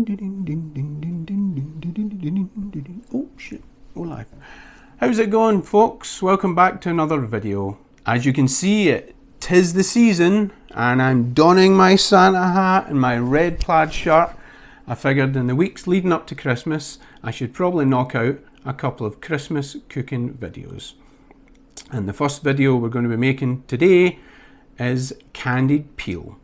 Oh shit, we're live. How's it going, folks? Welcome back to another video. As you can see, 'tis the season and I'm donning my Santa hat and my red plaid shirt. I figured in the weeks leading up to Christmas I should probably knock out a couple of Christmas cooking videos. And the first video we're going to be making today is candied peel.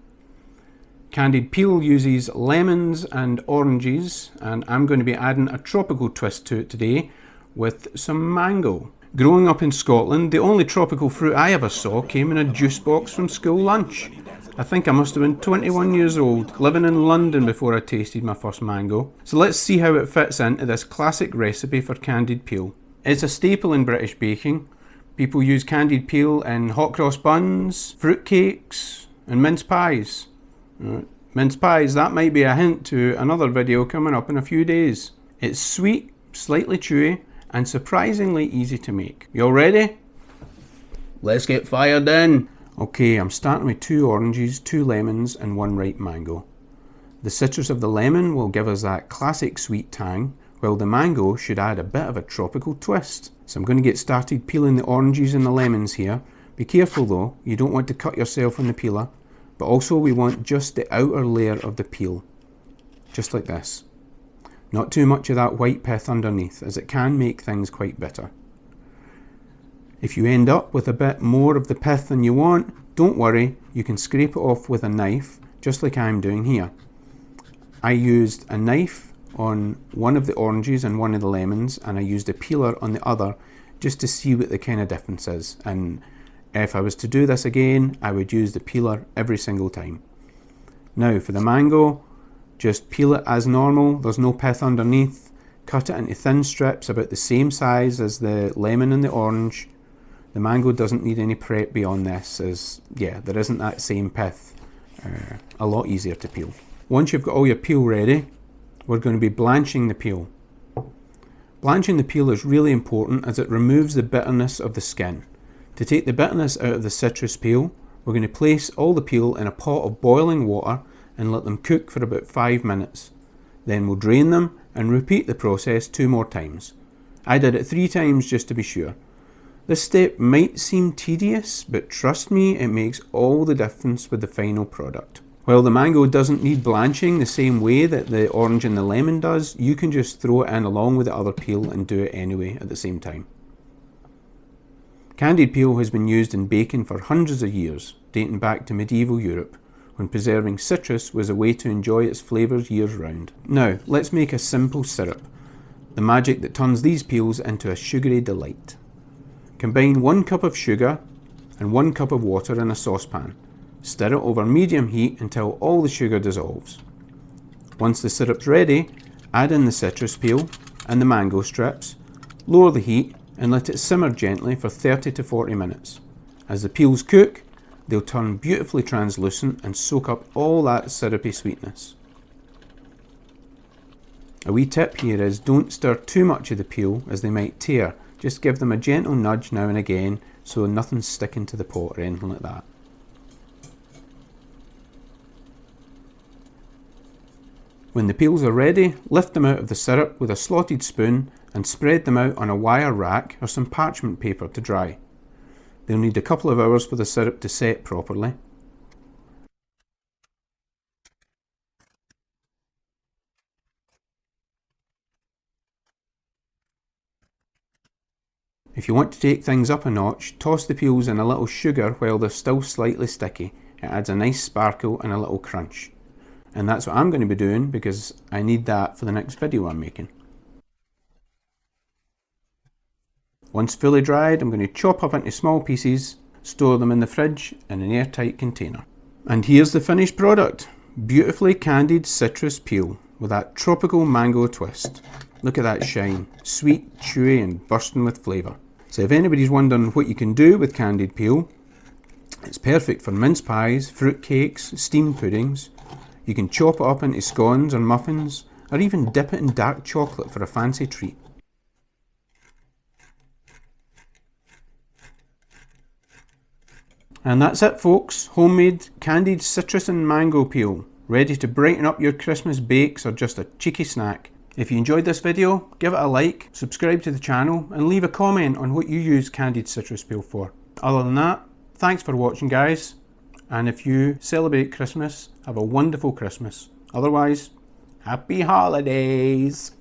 Candied peel uses lemons and oranges, and I'm going to be adding a tropical twist to it today with some mango. Growing up in Scotland, the only tropical fruit I ever saw came in a juice box from school lunch. I think I must have been 21 years old, living in London before I tasted my first mango. So let's see how it fits into this classic recipe for candied peel. It's a staple in British baking. People use candied peel in hot cross buns, fruit cakes and mince pies. Mince pies, that might be a hint to another video coming up in a few days. It's sweet, slightly chewy and surprisingly easy to make. You all ready? Let's get fired in. Okay, I'm starting with 2 oranges, 2 lemons and 1 ripe mango. The citrus of the lemon will give us that classic sweet tang, while the mango should add a bit of a tropical twist. So I'm going to get started peeling the oranges and the lemons here. Be careful though, you don't want to cut yourself on the peeler, but also we want just the outer layer of the peel, just like this. Not too much of that white pith underneath, as it can make things quite bitter. If you end up with a bit more of the pith than you want, don't worry, you can scrape it off with a knife, just like I'm doing here. I used a knife on one of the oranges and one of the lemons, and I used a peeler on the other, just to see what the kind of difference is. And if I was to do this again, I would use the peeler every single time. Now for the mango, just peel it as normal, there's no pith underneath. Cut it into thin strips about the same size as the lemon and the orange. The mango doesn't need any prep beyond this, as yeah, there isn't that same pith. A lot easier to peel. Once you've got all your peel ready, we're going to be blanching the peel. Blanching the peel is really important as it removes the bitterness of the skin. To take the bitterness out of the citrus peel, we're going to place all the peel in a pot of boiling water and let them cook for about 5 minutes. Then we'll drain them and repeat the process 2 more times. I did it 3 times just to be sure. This step might seem tedious, but trust me, it makes all the difference with the final product. While the mango doesn't need blanching the same way that the orange and the lemon does, you can just throw it in along with the other peel and do it anyway at the same time. Candied peel has been used in baking for hundreds of years, dating back to medieval Europe, when preserving citrus was a way to enjoy its flavours years round. Now, let's make a simple syrup, the magic that turns these peels into a sugary delight. Combine 1 cup of sugar and 1 cup of water in a saucepan. Stir it over medium heat until all the sugar dissolves. Once the syrup's ready, add in the citrus peel and the mango strips, lower the heat and let it simmer gently for 30 to 40 minutes. As the peels cook, they'll turn beautifully translucent and soak up all that syrupy sweetness. A wee tip here is don't stir too much of the peel as they might tear. Just give them a gentle nudge now and again so nothing's sticking to the pot or anything like that. When the peels are ready, lift them out of the syrup with a slotted spoon and spread them out on a wire rack or some parchment paper to dry. They'll need a couple of hours for the syrup to set properly. If you want to take things up a notch, toss the peels in a little sugar while they're still slightly sticky. It adds a nice sparkle and a little crunch. And that's what I'm going to be doing because I need that for the next video I'm making. Once fully dried, I'm going to chop up into small pieces, store them in the fridge in an airtight container. And here's the finished product. Beautifully candied citrus peel with that tropical mango twist. Look at that shine. Sweet, chewy and bursting with flavour. So if anybody's wondering what you can do with candied peel, it's perfect for mince pies, fruit cakes, steamed puddings. You can chop it up into scones or muffins, or even dip it in dark chocolate for a fancy treat. And that's it, folks. Homemade candied citrus and mango peel. ready to brighten up your Christmas bakes or just a cheeky snack. If you enjoyed this video, give it a like, subscribe to the channel and leave a comment on what you use candied citrus peel for. Other than that, thanks for watching guys, and if you celebrate Christmas, have a wonderful Christmas. Otherwise, happy holidays!